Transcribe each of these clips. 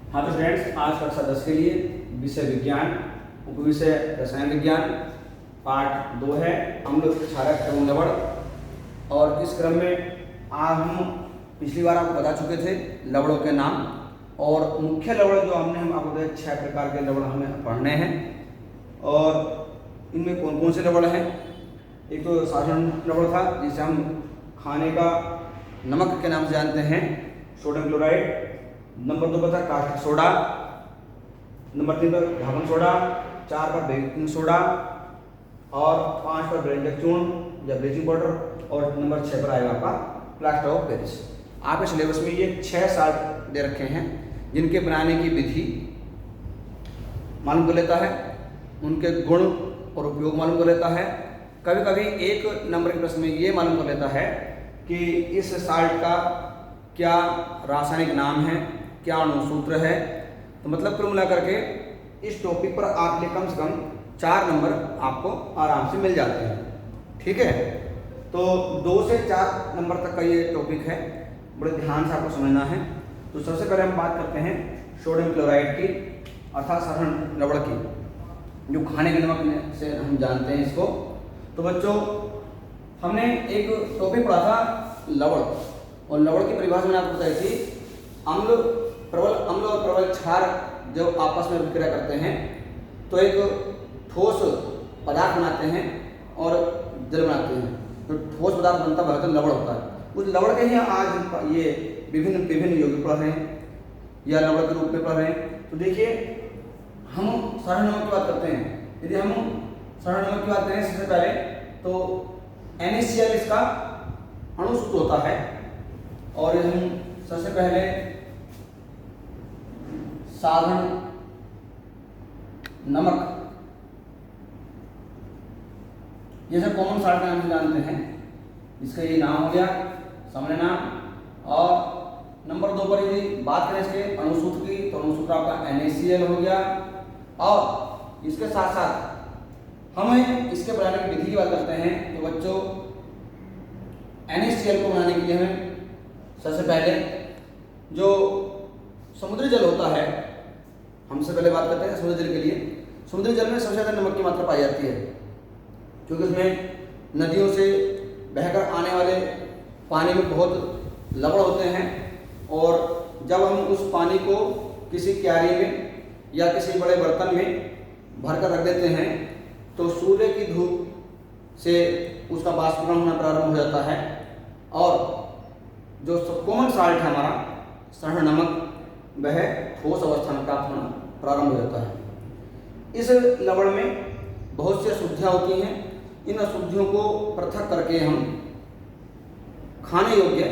हाँ तो फ्रेंड्स, आज कक्षा 10 के लिए विषय विज्ञान उपविषय रसायन विज्ञान पाठ 2 है। हम लोग क्षारक एवं लवण, और इस क्रम में आज हम पिछली बार आपको बता चुके थे लवणों के नाम और मुख्य लवण जो हम आपको बताया 6 प्रकार के लवण हमें पढ़ने हैं। और इनमें कौन कौन से लवण हैं? एक तो साधारण लवण था जिसे हम खाने का नमक के नाम से जानते हैं, सोडियम क्लोराइड। नंबर 2 पर था कास्टिक सोडा, नंबर 3 पर घावन सोडा, 4 पर बेकिंग सोडा और 5 पर व्यंजक चूर्ण या ब्लीचिंग पाउडर, और नंबर 6 पर आएगा आपका प्लास्टर ऑफ पेरिस। आपके सिलेबस में ये 6 साल्ट दे रखे हैं जिनके बनाने की विधि मालूम कर लेता है, उनके गुण और उपयोग मालूम कर लेता है। कभी कभी एक नंबर के प्रश्न में ये मालूम कर लेता है कि इस साल्ट का क्या रासायनिक नाम है, क्या अणुसूत्र है। तो मतलब कुल मिलाकर के इस टॉपिक पर आपके लिए कम से कम 4 नंबर आपको आराम से मिल जाते हैं। ठीक है, तो 2 से 4 नंबर तक का ये टॉपिक है, बड़े ध्यान से आपको समझना है। तो सबसे पहले हम बात करते हैं सोडियम क्लोराइड की, अर्थात साधारण लवण की, जो खाने के नमक से हम जानते हैं इसको। तो बच्चों, हमने एक टॉपिक पढ़ा था लवण, और लवण की परिभाषा मैंने आपको बताई थी, अम्ल प्रबल अम्ल और प्रबल क्षार जब आपस में विक्रिया करते हैं तो एक ठोस पदार्थ बनाते हैं और जल बनाते हैं। तो ठोस पदार्थ बनता है तो लवण होता है। उस लवण के ही आज हम ये विभिन्न विभिन्न यौगिक पढ़ रहे हैं या लवण के रूप में पढ़ रहे हैं। तो देखिए, हम साधारण नमक की बात करते हैं। यदि हम साधारण नमक की बात करें सबसे पहले तो NaCl इसका अणुसूत्र होता है। और हम सबसे पहले साधारण नमक जैसे कॉमन साल्ट का नाम जानते हैं, इसका ये नाम हो गया सामान्य नाम। और नंबर 2 पर यदि बात करें इसके अणुसूत्र की, तो अणुसूत्र आपका NaCl हो गया। और इसके साथ साथ हमें इसके बनाने की विधि की बात करते हैं। तो बच्चों, NaCl को बनाने के लिए हमें सबसे पहले जो समुद्री जल होता है, हमसे पहले बात करते हैं समुद्री जल के लिए। समुद्री जल में सबसे ज़्यादा नमक की मात्रा पाई जाती है, क्योंकि उसमें नदियों से बहकर आने वाले पानी में बहुत लवण होते हैं। और जब हम उस पानी को किसी क्यारी में या किसी बड़े बर्तन में भरकर रख देते हैं तो सूर्य की धूप से उसका बाष्पीकरण होना प्रारंभ हो जाता है, और जो कॉमन साल्ट है हमारा साधारण नमक, वह ठोस अवस्था में प्राप्त होना प्रारंभ हो जाता है। इस लवण में बहुत सी अशुद्धियाँ होती हैं। इन अशुद्धियों को पृथक करके हम खाने योग्य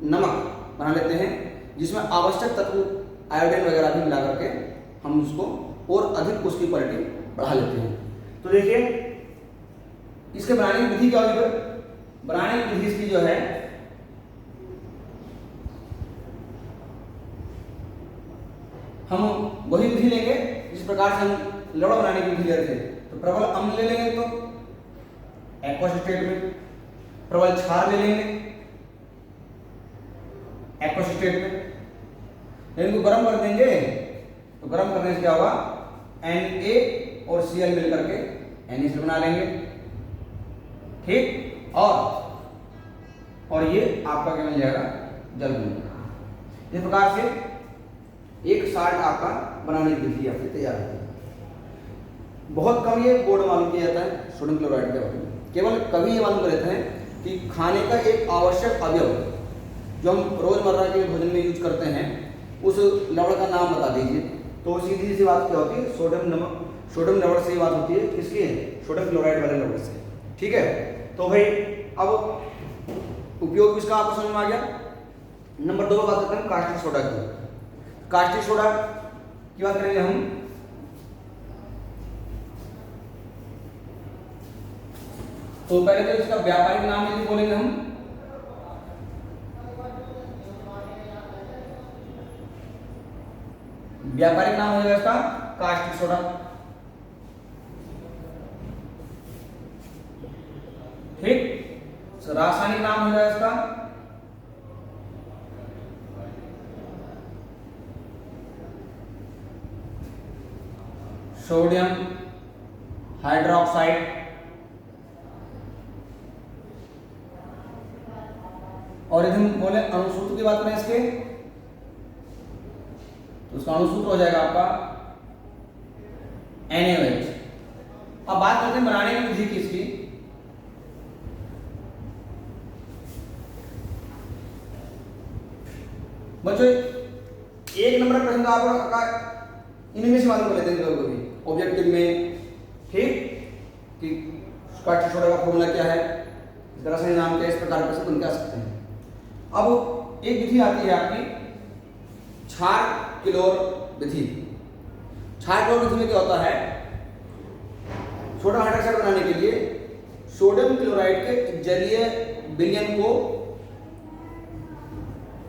नमक बना लेते हैं, जिसमें आवश्यक तत्व आयोडीन वगैरह भी मिला करके हम उसको और अधिक उसकी क्वालिटी बढ़ा लेते हैं। तो देखिए, इसके बनाने की विधि क्या होगी? बनाने की विधि इसकी जो है, हम वही विधि लेंगे जिस प्रकार से हम लवण बनाने की विधि ले रहे थे। तो प्रबल अम्ल ले लेंगे तो एक्वस स्टेट में, प्रबल क्षार ले लेंगे एक्वस स्टेट में। इनको गर्म कर देंगे तो गर्म करने से क्या होगा, Na और Cl मिल करके NaCl बना लेंगे। ठीक, और ये आपका क्या मिल जाएगा, जल बन जाएगा। इस प्रकार से एक साल्ट आपका बनाने की विधि आपकी तैयार होती है। बहुत कम ये बोर्ड मालूम किया जाता है सोडियम क्लोराइड के बारे में, केवल कभी ये मालूम कर लेते हैं कि खाने का एक आवश्यक अवयव जो हम रोजमर्रा के भोजन में यूज करते हैं, उस लवण का नाम बता दीजिए। तो सीधी सी बात क्या होती है, सोडियम लवण से ही बात होती है, किसकी? सोडियम क्लोराइड वाले लवण से। ठीक है, तो भाई अब उपयोग इसका आपको समझ में आ गया। नंबर 2 बात करते हैं कास्टिक सोडा की। कास्टिक सोडा की बात करेंगे हम, तो पहले तो इसका व्यापारिक नाम यदि बोलेंगे हम, व्यापारिक नाम हो जाएगा इसका कास्टिक सोडा। ठीक, रासायनिक नाम हो जाएगा इसका सोडियम हाइड्रोक्साइड और यदि हम बोले अणुसूत्र की बात करें इसके तो उसका अणुसूत्र हो जाएगा आपका NaOH। अब बात करते हैं बनाने की विधि की इसकी। बच्चों एक नंबर का प्रश्न तो आपको इनमें से मालूम कर लेते हैं कभी ऑब्जेक्टिव में, ठीक, कि स्कॉटिश सोडा का फॉर्मूला क्या है, रासायनिक नाम क्या है, इस प्रकार से बन के आ सकते हैं। अब एक विधि आती है आपकी क्षार क्लोर विधि। क्षार क्लोर विधि में क्या होता है, सोडियम हाइड्रोक्साइड बनाने के लिए सोडियम क्लोराइड के जलीय विलयन को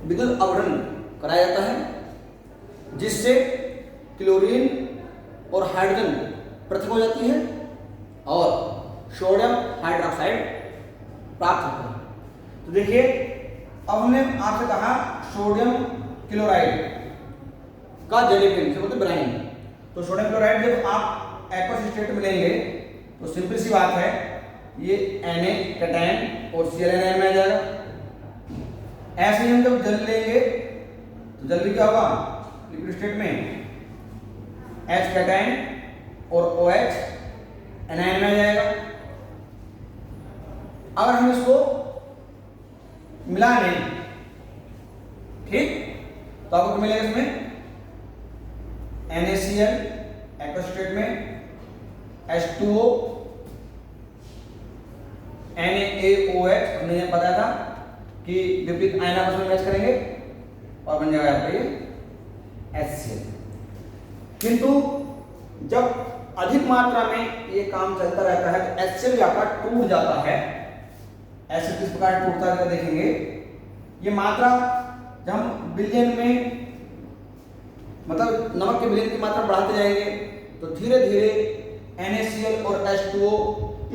विद्युत अवरण कराया जाता है, जिससे क्लोरीन और हाइड्रोजन पृथक हो जाती है और सोडियम हाइड्रोक्साइड प्राप्त होता है। तो देखिए अब हमने आपसे कहा सोडियम क्लोराइड का जलीय विलयन बोलते ब्राइन। तो सोडियम क्लोराइड जब आप एक्वस स्टेट में लेंगे तो सिंपल सी बात है, ये Na कैटायन और Cl anion में आ जाएगा। ऐसे ही हम जब जल लेंगे तो जल भी क्या होगा, लिक्विड स्टेट में H कैटायन और OH एनायन में आ जाएगा। अगर हम इसको मिला लें, ठीक, तो आपको मिलेगा इसमें NaCl एक्वस स्टेट में, H2O, NaOH हमने ये बताया था कि विपरीत आयन आपस में मैच करेंगे और बन जाएगा आपका ये HCl। किंतु जब अधिक मात्रा में ये काम चलता रहता है तो HCl आपका टूट जाता है। ऐसे किस प्रकार टूटता है देखेंगे। ये मात्रा जब हम विलयन में मतलब नमक के विलयन की मात्रा बढ़ाते जाएंगे तो धीरे धीरे NaCl और H2O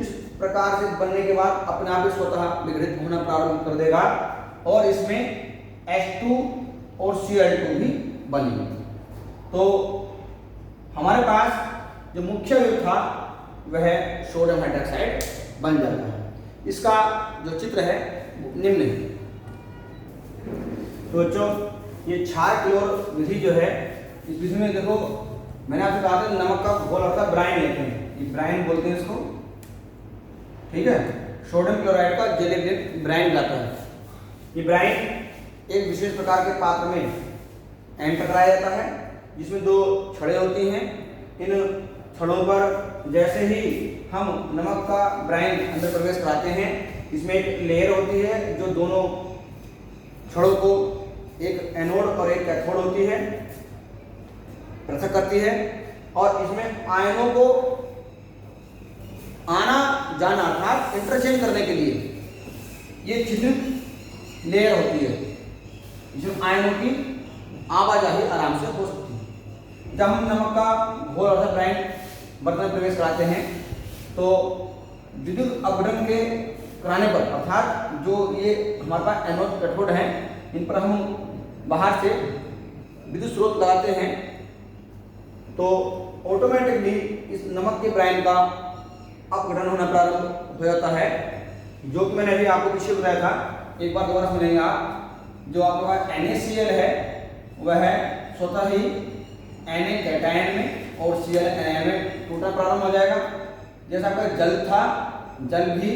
इस प्रकार से बनने के बाद अपने आप ही स्वतः विघटित होना प्रारंभ कर देगा और इसमें H2 और Cl2 भी बनेगा। तो हमारे पास जो मुख्य युक्त था वह सोडियम हाइड्रोक्साइड बन जाता है। इसका जो चित्र है निम्न है। तो बच्चों ये क्षार क्लोर विधि जो है, इस विधि में देखो मैंने आपसे कहा था नमक का घोल होता है, ब्राइन लेते हैं, ये ब्राइन बोलते हैं इसको, ठीक है। सोडियम क्लोराइड का जलीय ब्राइन लाता है। ये ब्राइन एक विशेष प्रकार के पात्र में एंटर कराया जाता है जिसमें दो छड़ें होती हैं। इन छड़ों पर जैसे ही हम नमक का ब्राइन अंदर प्रवेश कराते हैं, इसमें एक लेयर होती है जो दोनों छड़ों को, एक एनोड और एक कैथोड होती है, पृथक करती है और इसमें आयनों को आना जाना अर्थात इंटरचेंज करने के लिए ये छिद्रित लेयर होती है, जिसमें आयनों की आवाजाही आराम से हो सकती है। जब हम नमक का घोल अर्थात ब्राइन बर्तन में प्रवेश कराते हैं तो विद्युत अवरण के कराने पर अर्थात जो ये हमारे पास एनोड कैथोड है, इन पर हम बाहर से विद्युत स्रोत लगाते हैं तो ऑटोमेटिकली इस नमक के ब्राइन का अपघटन होना प्रारंभ हो जाता है, जो कि मैंने अभी आपको पीछे बताया था। एक बार दोबारा सुनेंगे आप। जो आपका NaCl है वह स्वतः ही Na कैटायन में और Cl anion में टूटना प्रारंभ हो जाएगा। जैसा आपका जल था, जल भी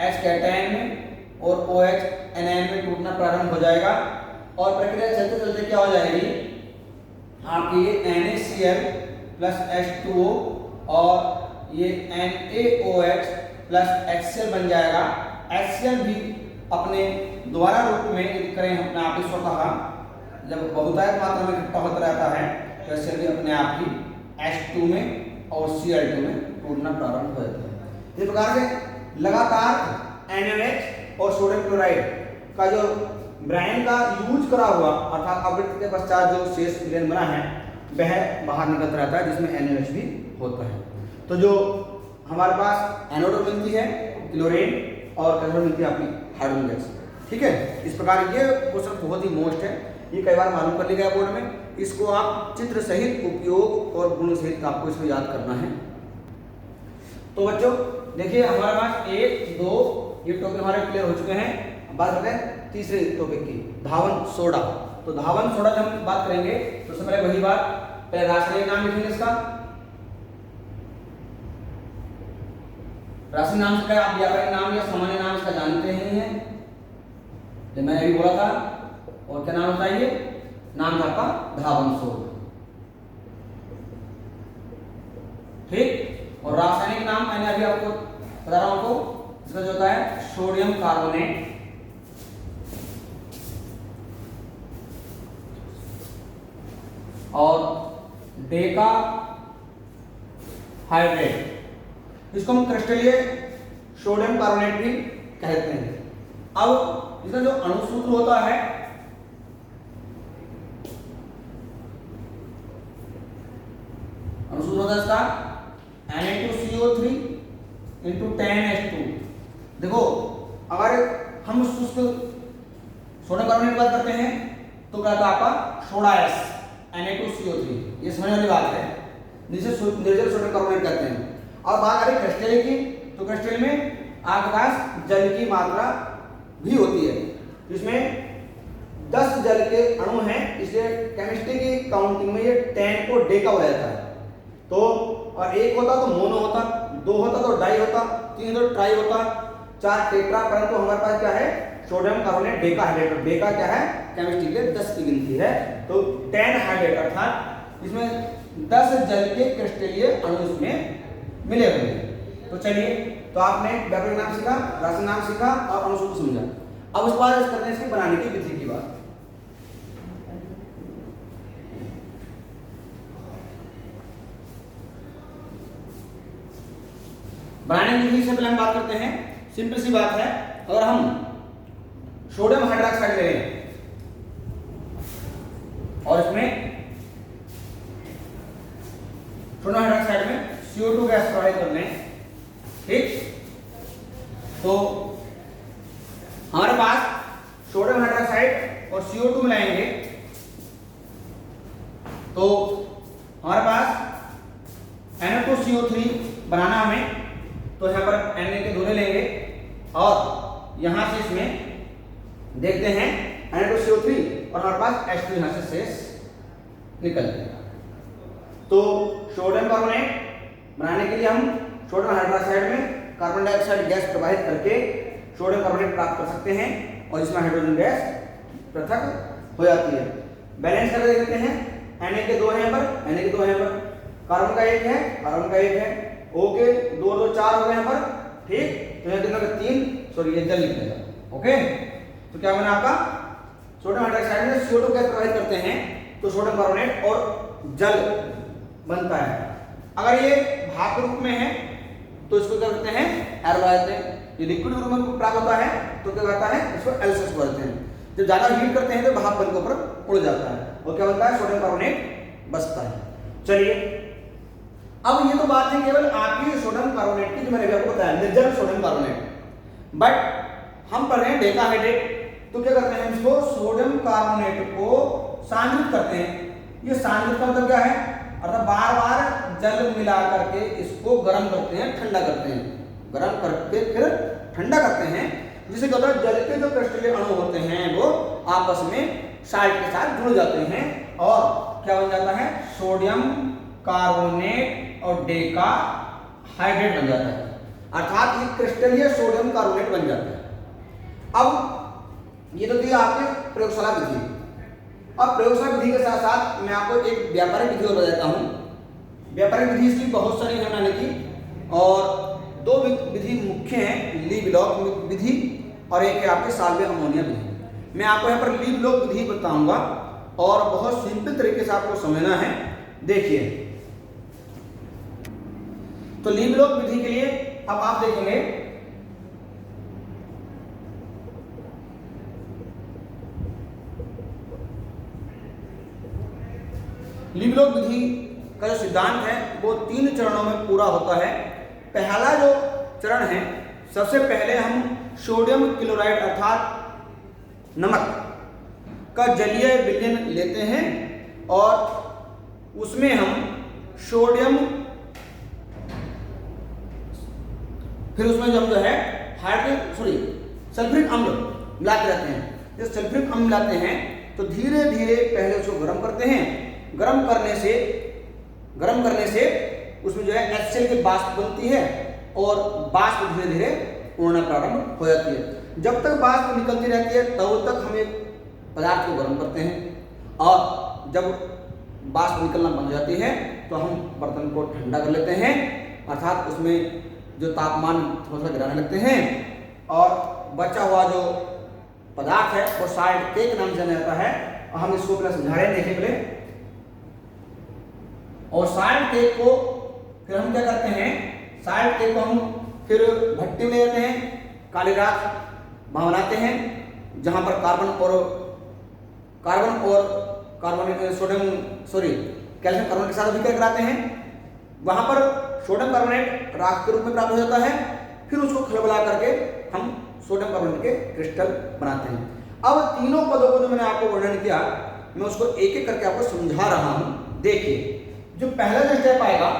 H कैटायन में और OH anion में टूटना प्रारंभ हो जाएगा और प्रक्रिया चलते चलते क्या हो जाएगी, आपकी ये NaCl प्लस H2O और ये NaOH प्लस HCl बन जाएगा। HCl भी अपने द्वारा रूप में यदि करें अपने आप ही स्वतः जब बहुतायत मात्रा में इकट्ठा होता रहता है तो HCl भी अपने आप ही H2 में और Cl2 में टूटना प्रारंभ हो जाता है। इस प्रकार से लगातार NaOH और सोडियम क्लोराइड का जो ब्राइन का यूज करा हुआ अर्थात अपघटन के पश्चात जो शेष विलयन बना है वह बाहर निकलता रहता है, जिसमें NaOH भी होता है। तो जो हमारे पास एनोड मिलती है क्लोरीन और कैथोड मिलती है आपकी हाइड्रोजन गैस, ठीक है। इस प्रकार ये क्वेश्चन बहुत ही मोस्ट है, ये कई बार मालूम कर लिया गया बोर्ड में। इसको आप चित्र सहित उपयोग और गुण सहित आपको इसको याद करना है। तो बच्चों देखिए हमारे पास 1 2 ये टॉपिक हमारे क्लियर हो चुके हैं। अब बात करते हैं तीसरे टॉपिक की, धावन सोडा। तो धावन सोडा जब हम बात करेंगे तो सबसे पहले वही बात, पहले रासायनिक नाम लिखेंगे इसका। रासायनिक नाम से क्या आप व्यावहारिक नाम या सामान्य नाम इसका जानते ही हैं, जो मैंने अभी बोला था। और क्या नाम होता है ये, नाम था आपका धावन सोडा, ठीक। और रासायनिक नाम मैंने अभी आपको बता रहा हूं आपको, इसका जो होता है सोडियम कार्बोनेट और डेका हाइड्रेट, इसको हम क्रिस्टलीय सोडियम कार्बोनेट भी कहते हैं। अब इसका जो अणुसूत्र होता है, अणुसूत्र होता है इसका Na2CO3 इंटू 10H2। देखो अगर हम शुष्क सोडियम कार्बोनेट की बात करते हैं तो क्या था आपका सोडा एस Na2CO3, ये समझने वाली बात है, जिसे निर्जल सोडियम कार्बोनेट कहते हैं। और बात करें क्रिस्टल की, तो क्रिस्टल में आपके पास जल की मात्रा भी होती है, जिसमें 10 जल के अणु हैं, इसलिए केमिस्ट्री की काउंटिंग में ये 10 को डेका हो जाता है। तो और 1 होता तो मोनो होता, 2 होता तो डाई होता, 3 तो ट्राई होता, 4 टेट्रा, परंतु हमारे पास क्या है sodium carbonate Deka hydrate. Deka क्या है केमिस्ट्री के 10 की गिनती है, तो 10 हाइड्रेट अर्थात इसमें 10 जल के क्रिस्टलीय अणु इसमें मिले हुए हैं। तो चलिए, तो आपने व्यावहारिक नाम सीखा, रासायनिक नाम सीखा और अणुसूत्र समझा। अब उसके बाद करते हैं इसके बनाने की विधि की बात। बनाने की विधि से पहले हम बात करते हैं, सिंपल सी बात है, अगर हम सोडियम हाइड्रोक्साइड ले लें और इसमें सोडियम हाइड्रोक्साइड में CO2 गैस प्रवाहित कर लें, ठीक, तो हमारे पास सोडियम हाइड्रोक्साइड और CO2 मिलाएंगे तो हमारे पास Na2CO3 बनाना हमें, तो यहाँ पर Na के दोहरे लेंगे और यहां से इसमें देखते हैं Na2CO3 और हमारे पास H2 यहां से शेष निकल जाएगा। तो सोडियम कार्बोनेट बनाने के लिए हम सोडियम हाइड्रोक्साइड में कार्बन डाइऑक्साइड गैस प्रवाहित करके सोडियम कार्बोनेट प्राप्त कर सकते हैं और इसमें हाइड्रोजन गैस पृथक हो जाती है। बैलेंस करके देखते हैं, Na के 2 हैं पर, Na के 2 हैं पर, कार्बन का 1 है, कार्बन का 1 है, O के 2 2 4 हो गए हैं पर, ठीक। तो यहाँ कितना 3, सॉरी ये जल निकलेगा, ओके। तो क्या बना आपका सोडियम हाइड्रोक्साइड में CO2 गैस प्रवाहित करते हैं तो सोडियम कार्बोनेट और जल बनता है। अगर ये भाप रूप में है तो इसको क्या करते हैं एयर बनाते हैं, ये लिक्विड रूप में प्राप्त होता है तो क्या करता है इसको एल्सियस बोलते हैं। जब ज्यादा हीट करते हैं तो भाप बन के ऊपर उड़ जाता है और क्या बनता है सोडियम कार्बोनेट बचता है। चलिए, अब ये तो बात है केवल आपकी सोडियम कार्बोनेट की, जो मैंने आपको बताया निर्जल सोडियम कार्बोनेट, बट हम पढ़ रहे हैं डेका हाइड्रेट, तो क्या करते हैं इसको सोडियम कार्बोनेट को सांद्रित करते हैं। ये सांद्रित का मतलब क्या है, अर्थात बार बार जल मिला करके इसको गर्म करते हैं, ठंडा करते हैं, गर्म करके फिर ठंडा करते हैं, जिससे क्या होता है जल के जो क्रिस्टलीय अणु होते हैं वो आपस में साल्ट के साथ जुड़ जाते हैं और क्या बन जाता है सोडियम कार्बोनेट और डेका हाइड्रेट बन जाता है, अर्थात ये क्रिस्टलीय सोडियम कार्बोनेट बन जाता है। अब ये तो थी आपकी प्रयोगशाला विधि। अब प्रयोगशाला विधि के साथ साथ मैं आपको एक व्यापारिक विधि और बताता हूँ। व्यापारिक विधि इसकी बहुत सारी है बनाने की, और 2 विधि मुख्य हैं, ली ब्लॉक विधि और एक है आपकी साल्वे अमोनिया विधि। मैं आपको यहाँ पर ली ब्लॉक विधि बताऊंगा और बहुत सिंपल तरीके से आपको समझना है। देखिए, तो ली ब्लॉक विधि के लिए अब आप देखेंगे ली ब्लॉक विधि का जो सिद्धांत है वो 3 चरणों में पूरा होता है। पहला जो चरण है, सबसे पहले हम सोडियम क्लोराइड अर्थात नमक का जलीय विलयन लेते हैं और उसमें हम सोडियम, फिर उसमें हम जो है सल्फ्यूरिक अम्ल मिलाते रहते हैं। जब सल्फ्यूरिक अम्ल मिलाते हैं तो धीरे धीरे पहले उसको गर्म करते हैं। गर्म करने से उसमें जो है HCl की वाष्प बनती है और वाष्प धीरे धीरे उड़ना प्रारंभ हो जाती है। जब तक वाष्प निकलती रहती है तब तक हम एक पदार्थ को गर्म करते हैं और जब वाष्प निकलना बंद हो जाती है तो हम बर्तन को ठंडा कर लेते हैं, अर्थात उसमें जो तापमान थोड़ा सा गिराने लगते हैं और बचा हुआ जो पदार्थ है वो साल्ट केक नाम से जाना जाता है। और हम इसको पहले समझा रहे हैं, देखिए पहले। और साल्ट केक को फिर हम क्या करते हैं, साल्ट केक को हम फिर भट्टी में ले जाते हैं, काली राख वहाँ बनाते हैं जहाँ पर कैल्शियम कार्बोनेट के साथ अभिक्रिया कराते हैं। वहाँ पर सोडियम कार्बोनेट राख के रूप में प्राप्त हो जाता है। फिर उसको खलबला करके हम सोडियम कार्बोनेट के क्रिस्टल बनाते हैं। अब तीनों पदों को जो मैंने आपको वर्णन किया, मैं उसको एक एक करके आपको समझा रहा हूँ। देखिए, जो पहला जो स्टेप आएगा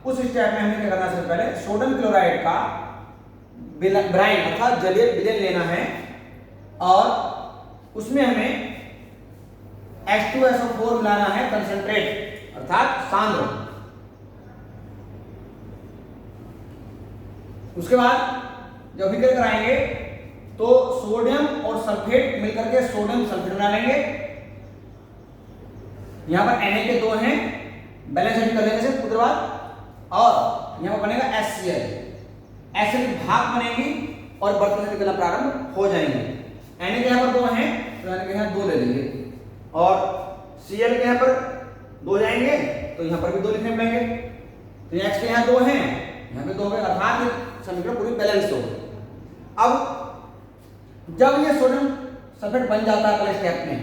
उस स्टेप में हमें क्या करना है, सबसे पहले सोडियम क्लोराइड का ब्राइन अर्थात जलीय विलयन लेना है और उसमें हमें H2SO4 मिलाना है, कंसंट्रेट अर्थात सांद्र। उसके बाद जब अभिक्रिया कराएंगे तो सोडियम और सल्फेट मिलकर के सोडियम सल्फेट बना लेंगे। यहां पर Na के 2 हैं, बैलेंस एड कर लेने से कुछ देर बाद, और यहां पर बनेगा HCl, HCl की भाग बनेगी और बर्तन से निकलना प्रारंभ हो जाएंगे। Na के यहां पर 2 हैं तो Na के यहां 2 ले लेंगे और Cl के यहां पर 2 जाएंगे तो यहां पर भी 2 लिखने पड़ेंगे। तो H के यहां 2 हैं, यहां पे 2 हो गए, अर्थात समीकरण पूरी बैलेंस हो गई। अब जब ये सोडियम सल्फेट बन जाता है पहले स्टेप में,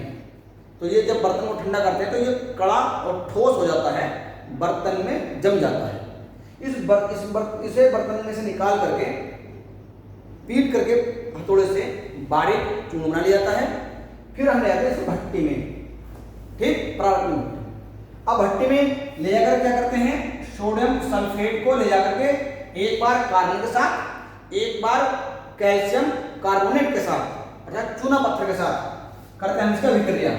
तो ये जब बर्तन को ठंडा करते हैं तो ये कड़ा और ठोस हो जाता है, बर्तन में जम जाता है। इसे बर्तन में से निकाल करके पीट करके हथौड़े से बारीक चूर्ण बना लिया जाता है। फिर हम ले जाते हैं इसे भट्टी में, ठीक, प्रारंभ में। अब भट्टी में ले जाकर क्या करते हैं, सोडियम सल्फेट को ले जाकर के एक बार कार्बन के साथ, एक बार कैल्शियम कार्बोनेट के साथ अर्थात चूना पत्थर के साथ करते हैं इसका अभिक्रिया।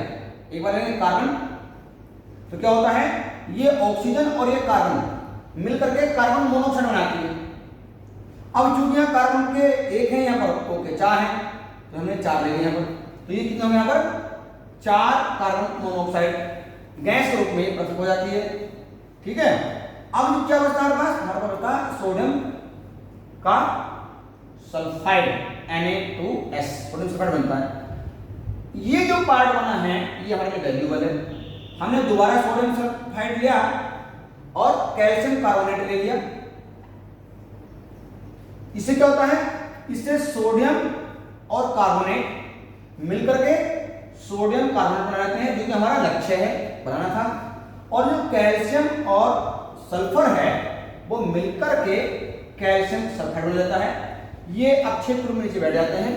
एक बार लेंगे कार्बन, तो क्या होता है, ये ऑक्सीजन और ये कार्बन मिलकर के कार्बन मोनोऑक्साइड बनाती है। अब चूंकि यहाँ कार्बन के 1 है, यहाँ पर ओके 4 है, तो हमने 4 ले लिया यहाँ पर, तो ये कितना हो यहाँ पर 4 कार्बन मोनोऑक्साइड गैस के रूप में प्रस्तुत हो जाती है। ठीक है, अब जो क्या बचता है हमारे पास बचता है सोडियम का सल्फाइड Na2S, सोडियम सल्फाइड बनता है। ये जो पार्ट बना है ये हमारे लिए वैल्यूएबल है। हमने दोबारा सोडियम सल्फाइड लिया और कैल्शियम कार्बोनेट ले लिया। इससे क्या होता है, इससे सोडियम और कार्बोनेट मिलकर के सोडियम कार्बोनेट बना लेते हैं, जो कि हमारा लक्ष्य है बनाना था। और जो कैल्शियम और सल्फर है वो मिलकर के कैल्शियम सल्फाइड बन जाता है। ये अक्षय रूप में नीचे बैठ जाते हैं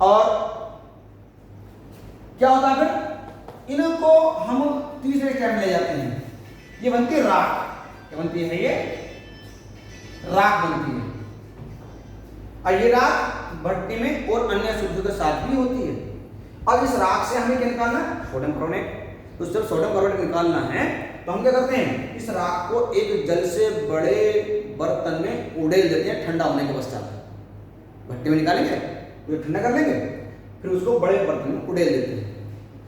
और क्या होता है, फिर इनको हम तीसरे स्टेप में ले जाते हैं। ये बनती है राख, क्या बनती है, ये राख बनती है। और ये राख भट्टी में और अन्य शुद्धियों के साथ भी होती है। अब इस राख से हमें क्या निकालना है, सोडियम कार्बोनेट। तो जब सोडियम कार्बोनेट निकालना है तो हम क्या करते हैं, इस राख को एक जल से बड़े बर्तन में उड़ेल देते हैं ठंडा होने के पश्चात। भट्टी में निकालेंगे, तो ठंडा कर लेंगे, फिर उसको बड़े बर्तन में उड़ेल देते हैं।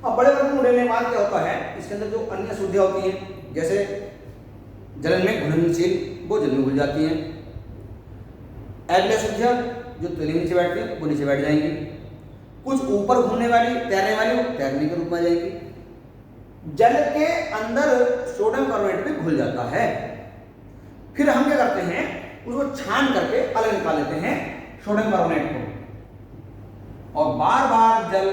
अब बड़े बर्तन में उड़ेलने के बाद क्या होता है, इसके अंदर जो अन्य शुद्धियाँ होती हैं, जैसे जलन में घुलनशील, वो जल में घुल जाती हैं। अगले शुद्धियाँ जो तली में नीचे बैठती है वो नीचे बैठ जाएंगी। कुछ ऊपर घूमने वाली, तैरने वाली, वो तैरने के रूप में आ जाएगी। जल के अंदर सोडियम कार्बोनेट भी घुल जाता है। फिर हम क्या करते हैं, उसको छान करके अलग निकाल लेते हैं सोडियम कार्बोनेट को, और बार बार जल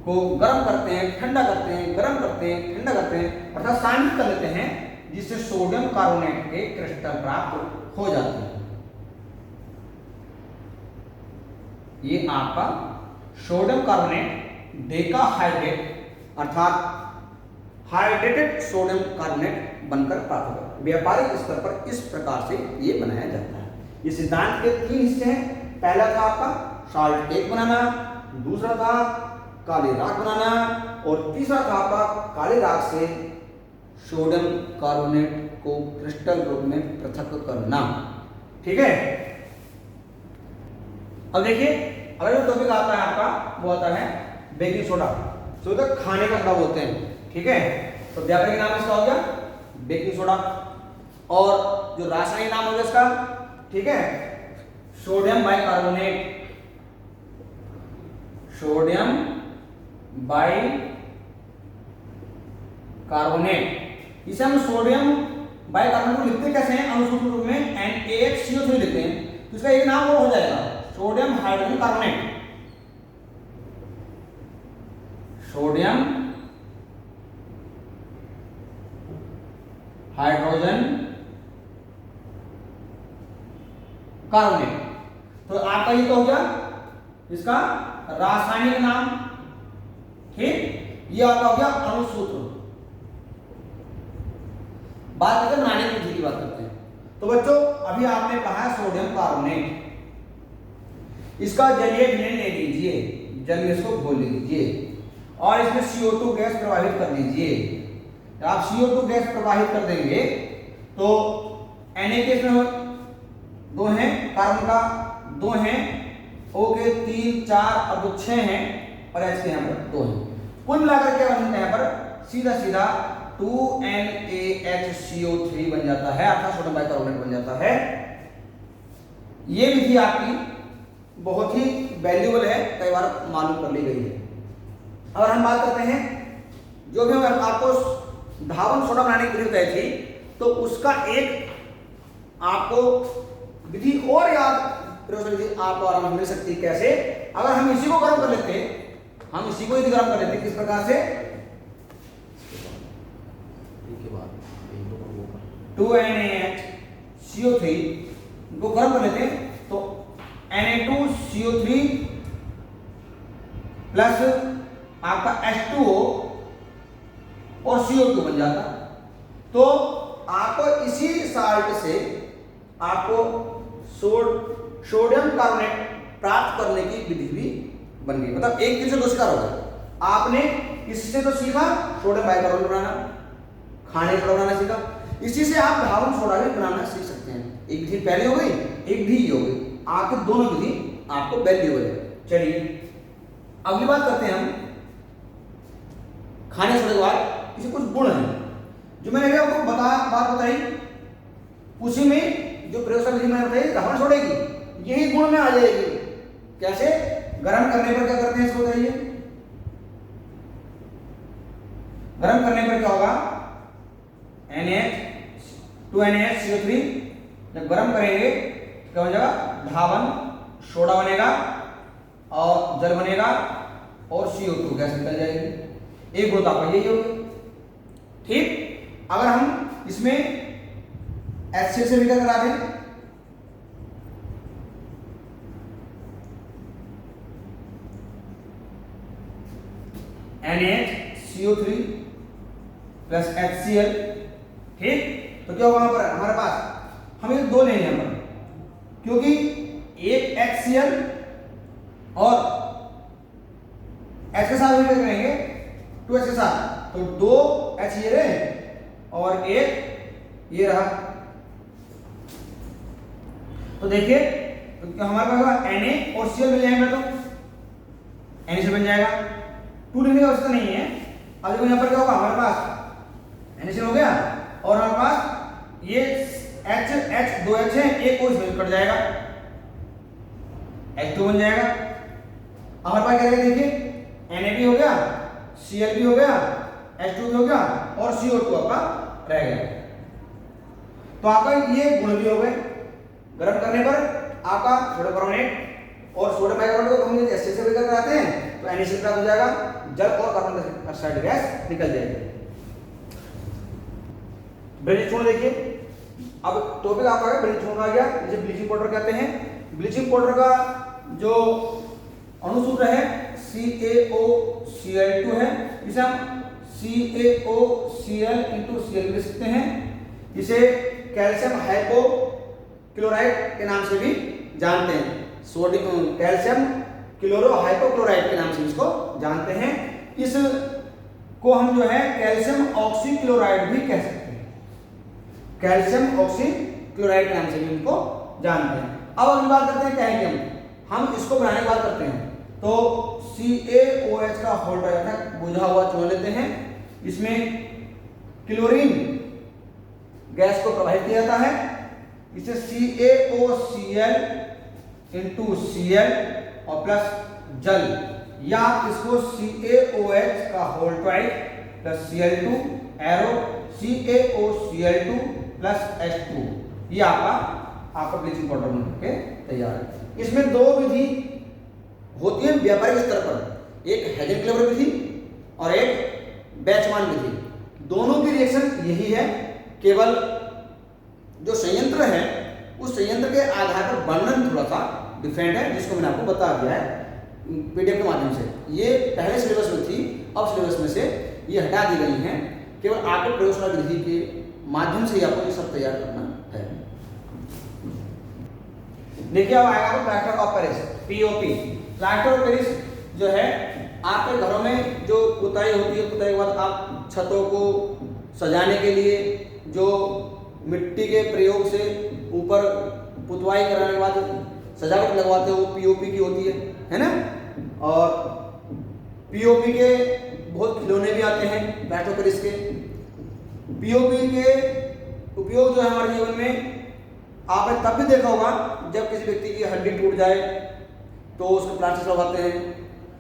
को गर्म करते हैं, ठंडा करते हैं, गर्म करते हैं, ठंडा करते हैं, अर्थात शामिल कर लेते हैं, जिससे सोडियम कार्बोनेट के क्रिस्टल प्राप्त हो जाते हैं। ये आपका सोडियम कार्बोनेट डेकाहाइड्रेट अर्थात हाइड्रेटेड सोडियम कार्बोनेट बनकर प्राप्त होगा। व्यापारिक स्तर पर इस प्रकार से ये बनाया जाता है। ये सिद्धांत के 3 हिस्से हैं। पहला था आपका साल्ट केक बनाना, दूसरा था काली राख बनाना और तीसरा था आपका काली राख से सोडियम कार्बोनेट को क्रिस्टल रूप में पृथक करना। ठीक है। अब देखिए अगला जो टॉपिक आता है आपका वो आता है बेकिंग सोडा। तो इधर खाने का सोडा बोलते हैं। ठीक है। तो व्यापारिक नाम इसका हो गया बेकिंग सोडा और जो रासायनिक नाम हो गया इसका, ठीक है, सोडियम बाइकार्बोनेट। सोडियम बाइकार्बोनेट, इसे हम सोडियम बाइकार्बोनेट को लिखते कैसे हैं? अनुसूत्र रूप में NaHCO3 लिखते हैं। तो इसका एक नाम वो हो जाएगा sodium hydrogen carbonate. Sodium hydrogen carbonate. तो आपका ये तो हो गया इसका रासायनिक नाम। ठीक, ये आपका हो गया अणुसूत्र। बात करते हैं बनाने की विधि की बात करते हैं। तो बच्चों अभी आपने पढ़ा है सोडियम कार्बोनेट, इसका जलीय विलयन ले लीजिए, जल में इसको घोल लीजिए और इसमें CO2 गैस प्रवाहित कर दीजिए। जब आप CO2 गैस प्रवाहित कर देंगे तो Na के इसमें 2 हैं, कार्बन का 2 हैं, O के 3, 4 और 2 6 हैं और H के यहाँ पर 2 हैं। कुल मिलाकर क्या बनता है यहाँ पर? सीधा सीधा 2NaHCO3 बन जाता है, अर्थात सोडियम बाइकार्बोनेट बन जाता है। ये विधि आपकी बहुत ही वैल्यूएबल है, कई बार मालूम कर ली गई है। और हम बात करते हैं जो भी आपको धावन सोडा बनाने की विधि बताई थी, तो उसका एक आपको विधि और याद विधि आपको आराम से मिल सकती है। कैसे? अगर हम इसी को गर्म कर लेते, हम इसी को यदि गर्म कर लेते किस प्रकार से? 2NaHCO3 को गर्म कर लेते तो Na2CO3 प्लस आपका H2O और CO2 बन जाता। तो आपको इसी साल्ट से आपको सोडियम कार्बोनेट प्राप्त करने की विधि भी बन गई। मतलब एक चीज से दूसरा हो गया। आपने इससे तो सीखा सोडियम बाइकार्बोनेट बनाना, खाने का बनाना सीखा, इसी से आप धावन सोडा भी बनाना सीख सकते हैं। एक विधि पहले हो गई, एक विधि ये हो गई। आपके दोनों विधि आपको वैल्यूएबल है। चलिए अगली बात करते हैं हम खाने सोडे के बाद। इसे कुछ गुण हैं जो मैंने आपको बात बताई, उसी में जो प्रयोगशाला विधि मैंने बताई धावन सोडे की, यही गुण में आ जाएगी। कैसे? गर्म करने पर क्या करते हैं इसको बताइए। गर्म करने पर क्या होगा? NaH2NaHCO3 जब गर्म करेंगे क्या हो जाएगा? धावन सोडा बनेगा और जल बनेगा और CO2 गैस निकल जाएगी। एक गुण आपका यही होगा। ठीक, अगर हम इसमें HCl से विलय करा दें, NaHCO3 प्लस HCl, ठीक, तो क्या होगा वहां पर हमारे पास? हमें 2 लेंगे यहाँ पर, क्योंकि एक HCl और H के साथ विलय करेंगे 2H के साथ, तो 2 H ये रहे और एक ये रहा। तो देखिए तो हमारे पास Na और Cl मिल जाएंगे, तो Na से बन जाएगा। 2 लिखने की आवश्यकता नहीं है। अब देखो यहाँ पर क्या होगा? हमारे पास NaCl हो गया और हमारे पास ये H 2H है, एक और इसमें कट जाएगा, H2 बन जाएगा। हमारे पास क्या रहेगा? देखिए Na भी हो गया, Cl भी हो गया, H2 भी हो गया और CO2 आपका रह गया। तो आपका ये गुण भी हो गए। गर्म करने पर आपका सोडियम कार्बोनेट और सोडियम बाइकार्बोनेट को हम एसिड से विलय कराते हैं तो NaCl प्राप्त हो जाएगा, जल और कार्बन डाइऑक्साइड गैस निकल जाएगी। ब्लीचिंग पाउडर देखिए, अब टॉपिक आपका है ब्लीचिंग पाउडर आ गया, जिसे ब्लीचिंग पाउडर कहते हैं। ब्लीचिंग पाउडर का जो अणुसूत्र है CaOCl2 है इसे हम CaOCl इंटू Cl लिख सकते हैं। इसे कैल्शियम हाइपोक्लोराइड के नाम से भी जानते हैं, सोडियम कैल्शियम क्लोरो हाइपोक्लोराइड के नाम से इसको जानते हैं। इस को हम जो है कैल्शियम ऑक्सीक्लोराइड भी कह सकते हैं, कैल्शियम ऑक्सीक्लोराइड के नाम से भी इनको जानते हैं। अब अगली बात करते हैं क्या है कि हम इसको बनाने की बात करते हैं तो CaOH का होल्ड रहता है, बुझा हुआ चुन लेते हैं। इसमें क्लोरीन गैस को प्रवाहित किया जाता है, इसे CaOCl इंटू Cl और प्लस जल, या इसको CaOH का whole twice plus Cl2 arrow CaOCl2 plus H2, ये आपका ब्लीचिंग पाउडर बनके तैयार है। इसमें दो विधि होती है व्यापारिक स्तर पर, एक हेजन-क्लेवर विधि और एक बैचमान विधि। दोनों की रिएक्शन यही है, केवल जो संयंत्र है उस संयंत्र के आधार पर वर्णन थोड़ा सा डिफरेंट है, जिसको मैंने आपको बता दिया है पीडीएफ के माध्यम से। ये पहले सिलेबस में थी, अब सिलेबस में से ये हटा दी गई हैं, केवल आपको प्रयोगशाला विधि के माध्यम से ही आपको ये सब तैयार करना है। देखिए अब आएगा आपको plaster of Paris, POP। Plaster of Paris जो है आपके घरों में जो पुताई होती है, पुताई के बाद आप छतों को सजाने के लिए जो मिट्टी के प्रयोग से ऊपर पुतवाई कराने के बाद सजावट लगवाते हो, वो POP की होती है ना। और POP के बहुत खिलौने भी आते हैं प्लास्टर ऑफ पेरिस के। POP के उपयोग जो है हमारे जीवन में आपने तब भी देखा होगा जब किसी व्यक्ति की हड्डी टूट जाए तो उसको प्लास्टर लगाते हैं,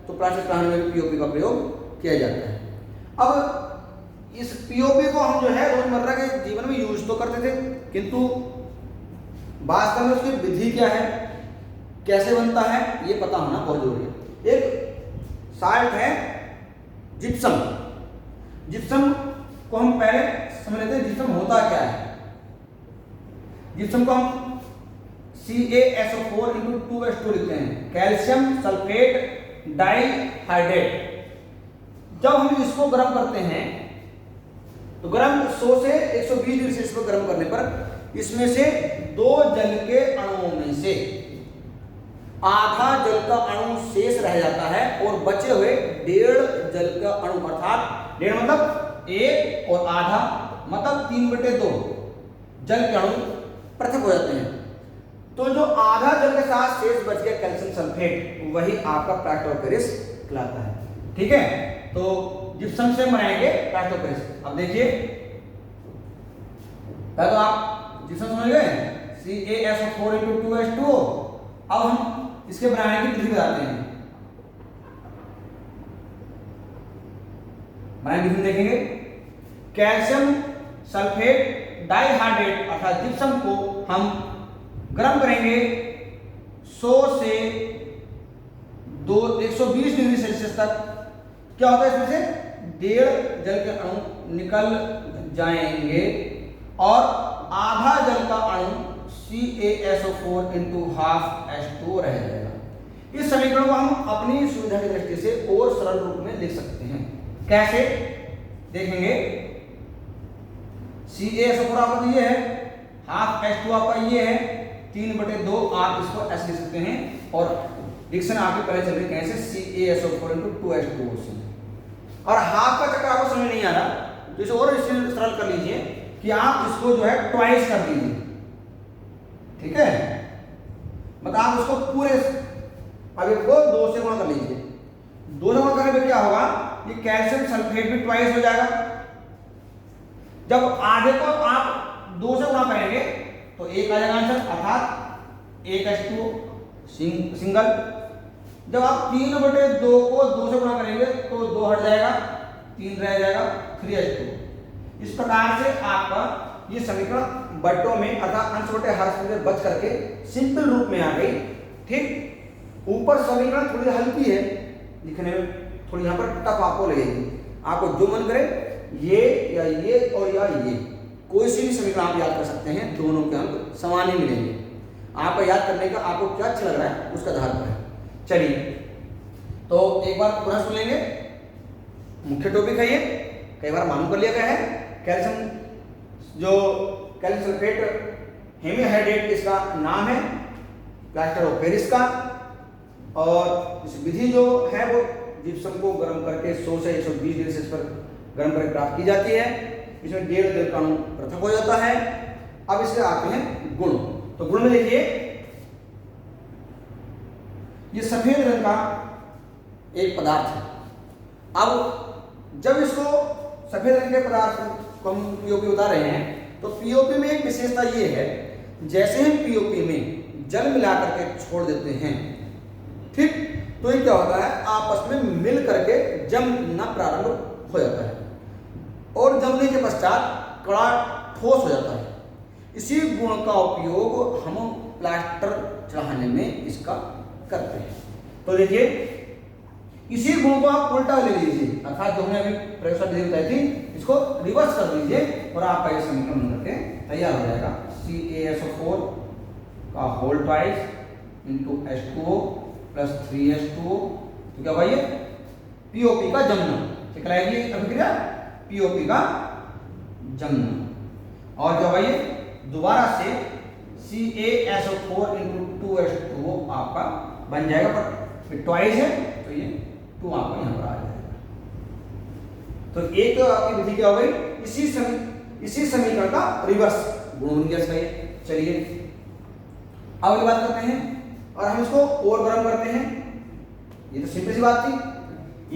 तो प्लास्टर कराने में भी POP का प्रयोग किया जाता है। अब इस POP को हम जो है रोजमर्रा के जीवन में यूज तो करते थे, किंतु वास्तव में उसकी विधि क्या है, कैसे बनता है, ये पता होना बहुत जरूरी है। एक साल्ट है जिप्सम। जिप्सम को हम पहले समझ लेते हैं जिप्सम होता क्या है। जिप्सम को हम CaSO4 इंटू 2H2 लिखते हैं, कैल्शियम सल्फेट डाइहाइड्रेट। जब हम इसको गर्म करते हैं तो गर्म 100 से 120 डिग्री सेल्सियस पर गर्म करने पर इसमें से 2 जल के अणुओं में से आधा जल का अणु शेष रह जाता है और बचे हुए 1.5 जल का अणु, अर्थात 1.5 मतलब 1 और आधा मतलब 3/2 जल के अणु पृथक हो जाते हैं। तो जो आधा जल के साथ शेष बच गया कैल्शियम सल्फेट, वही आपका प्लास्टर ऑफ पेरिस कहलाता है। ठीक है, तो जिप्सम से बनाएंगे प्लास्टर ऑफ पेरिस। अब देखिए तो आप जिप्सम समझ गए, CaSO4 इंटू 2H2O। अब हम इसके बनाने की विधि बताते हैं। बनाने की विधि देखेंगे, कैल्शियम सल्फेट डाइहाइड्रेट अर्थात जिप्सम को हम गर्म करेंगे 100 से 120 डिग्री सेल्सियस तक। क्या होता है, इसमें से 1.5 जल के अणु निकल जाएंगे और आधा जल का अणु CaSO4 इंटू ½ H2 रह जाएगा। इस समीकरण को हम अपनी सुविधा की दृष्टि से और सरल रूप में लिख सकते हैं। कैसे देखेंगे, CaSO4 आपका ये है, ½ H2 आपका ये है, 3/2 आप इसको S लिख सकते हैं। और डिक्शन आपके पहले चल रही कैसे, CaSO4 इंटू 2H2O से। और हाफ का चक्कर आपको समझ नहीं आ रहा तो इसे और सरल कर लीजिए कि आप इसको जो है ट्वाइस कर दीजिए। ठीक है, मतलब आप उसको पूरे आगे को 2 से गुणा कर लीजिए। 2 से गुणा करने पे क्या होगा, ये कैल्शियम सल्फेट भी ट्वाइस हो जाएगा। जब आधे को आप 2 से गुणा करेंगे तो 1 आ जाएगा आंसर, अर्थात 1H2 सिंगल। जब आप 3/2 को 2 से गुणा करेंगे तो 2 हट जाएगा, 3 रह जाएगा, 3H2। इस प्रकार से आपका ये समीकरण बट्टों में अर्थात अंश बटे हर में बच करके सिंपल रूप में आ गई। ठीक, ऊपर समीकरण थोड़ी हल्की है लिखने में, थोड़ी यहाँ पर टफ आपको लगेगी। आपको जो मन करे ये या ये और या ये कोई सी भी समीकरण आप याद कर सकते हैं, दोनों के अंक समान ही मिलेंगे। आपका याद करने का आपको क्या अच्छा लग रहा है उसका आधार पर है। चलिए तो एक बार पुनः सुन लेंगे। मुख्य टॉपिक है ये, कई बार मालूम कर लिया गया है। कैल्शियम जो कैल्शियम सल्फेट हेमीहाइड्रेट इसका नाम है, प्लास्टर ऑफ पेरिस का। और इस विधि जो है वो जिप्सम को गर्म करके 100 से 120 डिग्री सेल्सियस पर गर्म करके प्राप्त की जाती है। इसमें 1.5 इलेक्ट्रॉन पृथक हो जाता है। अब इसके आते हैं गुण। तो गुण में देखिए, ये सफेद रंग का एक पदार्थ है। अब जब इसको सफेद रंग के पदार्थ को हम पीओपी बता रहे हैं, तो पीओपी में एक विशेषता ये है, जैसे हम पीओपी में जल मिला करके छोड़ देते हैं, ठीक, तो ये क्या होता है, आपस में मिल करके जमना प्रारंभ हो जाता है और जमने के पश्चात कड़ा ठोस हो जाता है। इसी गुण का उपयोग हम प्लास्टर चढ़ाने में इसका करते हैं। तो देखिए, इसी गुण को आप उल्टा ले लीजिए, अर्थात जो हमने अभी प्रयोगशाला विधि बताई थी, इसको रिवर्स कर लीजिए और आपका ये समीकरण बन करके तैयार हो जाएगा। CaSO4 का whole twice into H2O plus 3H2O, तो क्या भाई, पीओपी का जमना कहलाएगी अभिक्रिया, पीओपी का जमना। और क्या भाई, दोबारा से CaSO4 इंटू 2H2O आपका बन जाएगा, पर फिर ट्वाइस है तो ये 2 आपका यहाँ पर आ जाएगा। तो एक तो आपकी विधि क्या हो गई, इसी समीकरण का रिवर्स गुण बन गया इसका ये। चलिए अब अगली बात करते हैं, और हम इसको और गर्म करते हैं। ये तो सिंपल सी बात थी,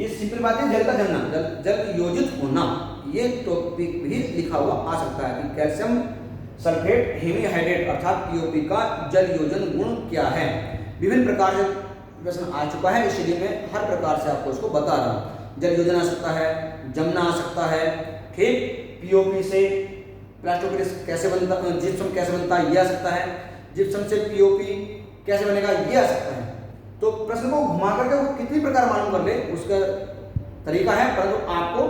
ये सिंपल बात है, जल का जमना, जल योजित होना। ये टॉपिक भी लिखा हुआ आ सकता है कि कैल्शियम सल्फेट हेमीहाइड्रेट अर्थात पीओपी का जल योजन गुण क्या है। विभिन्न प्रकार से प्रश्न आ चुका है, इसलिए मैं हर प्रकार से आपको इसको बता रहा हूँ। जल योजन आ सकता है, जमना आ सकता है, ठीक, पीओपी से प्लास्टर ऑफ पेरिस कैसे बनता, जिप्सम कैसे बनता है ये आ सकता है, जिप्सम से पीओपी कैसे बनेगा ये आ सकता है। तो प्रश्न को घुमा करके वो कितनी प्रकार मालूम कर ले उसका तरीका है, परंतु आपको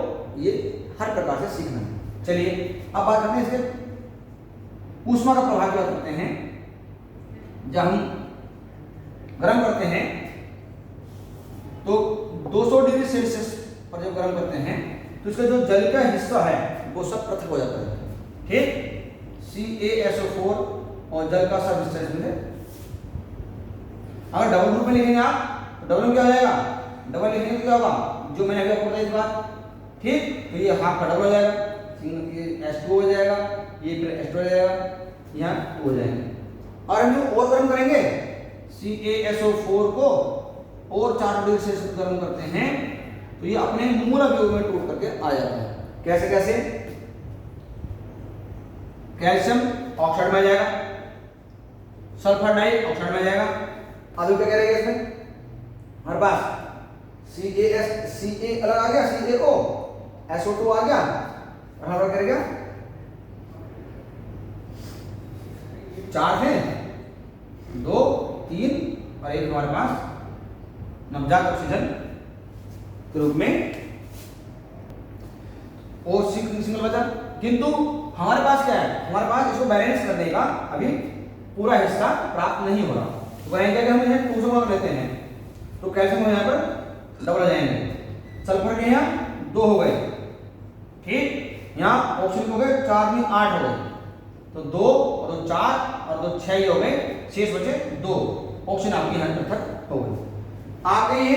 ये हर प्रकार से सीखना है। चलिए अब बात करते हैं इसके ऊष्मा का प्रभाव की बात करते हैं। जब हम गर्म करते हैं तो 200 डिग्री सेल्सियस पर जब गर्म करते हैं तो इसका जो जल का हिस्सा है वो सब पृथक हो जाता है, ठीक। CaSO4 और जल का सब हिस्सा इसमें, अगर डबल ग्रुप में लिखेंगे आप तो डबल में क्या हो जाएगा, डबल लिखेंगे तो क्या होगा, जो मैंने अभी आपको बताई इस बात, ठीक। तो ये हाफ का डबल हो जाएगा, ये H2 हो जाएगा, ये फिर H2 हो जाएगा, यहाँ 2 हो जाएंगे। और हम जो और गर्म करेंगे CaSO4 को और 4 डिग्री सेल्सियस गर्म करते हैं तो ये अपने मूल अवयव में टूट करके आ जाता है। कैसे कैसे, कैल्शियम ऑक्साइड में आ जाएगा, सल्फर डाइऑक्साइड में आ जाएगा। अब क्या करेंगे इसमें, हमारे पास Ca अलग आ गया, CaO, SO2 आ गया, और हमारा क्या रहेगा, 4 है, 2, 3 और एक हमारे पास नवजात ऑक्सीजन के रूप में और सिंगल बचा। किंतु हमारे पास क्या है, हमारे पास इसको बैलेंस करने का अभी पूरा हिस्सा प्राप्त नहीं हो रहा। तो कहेंगे कि हम यहाँ 200 लेते हैं तो कैल्शियम यहाँ पर डबल हो जाएंगे, सल्फर के यहाँ 2 हो गए, ठीक, यहाँ ऑक्सीजन हो गए 4 में 8 हो गए, तो 2 और 2 4 और 2 6 हो गए, शेष बचे 2 ऑक्सीजन आपके यहाँ पृथक हो गए। आगे ये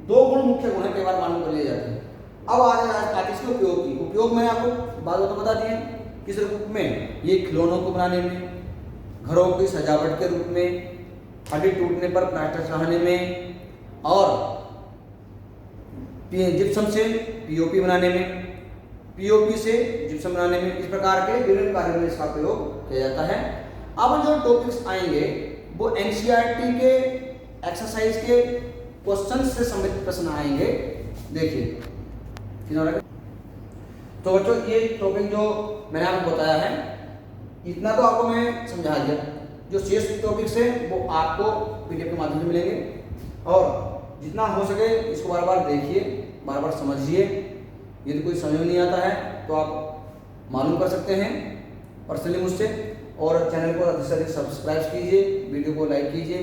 2 गुण मुख्य गुण है, कई बार मालूम कर लिए जाते हैं। अब आते इसके उपयोग की, उपयोग मैंने आपको बात तो बता दिए किस रूप में, ये खिलौनों को बनाने में, घरों की सजावट के रूप में, हड्डी टूटने पर प्लास्टर चढ़ाने में, और जिप्सम से पीओपी बनाने में, पीओपी से जिप्सम बनाने में, इस प्रकार के विभिन्न कार्यों में इसका प्रयोग किया जाता है। अब जो टॉपिक्स आएंगे वो एनसीईआरटी के एक्सरसाइज के क्वेश्चन से संबंधित प्रश्न आएंगे। देखिए तो बच्चों, ये टॉपिक जो मैंने आपको बताया है इतना तो आपको मैं समझा दिया। जो शेष टॉपिक्स है वो आपको पीडीएफ के माध्यम से मिलेंगे, और जितना हो सके इसको बार बार देखिए, बार बार समझिए। यदि कोई समझ में नहीं आता है तो आप मालूम कर सकते हैं पर्सनली मुझसे, और चैनल को अधिक से अधिक सब्सक्राइब कीजिए, वीडियो को लाइक कीजिए।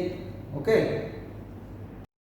ओके।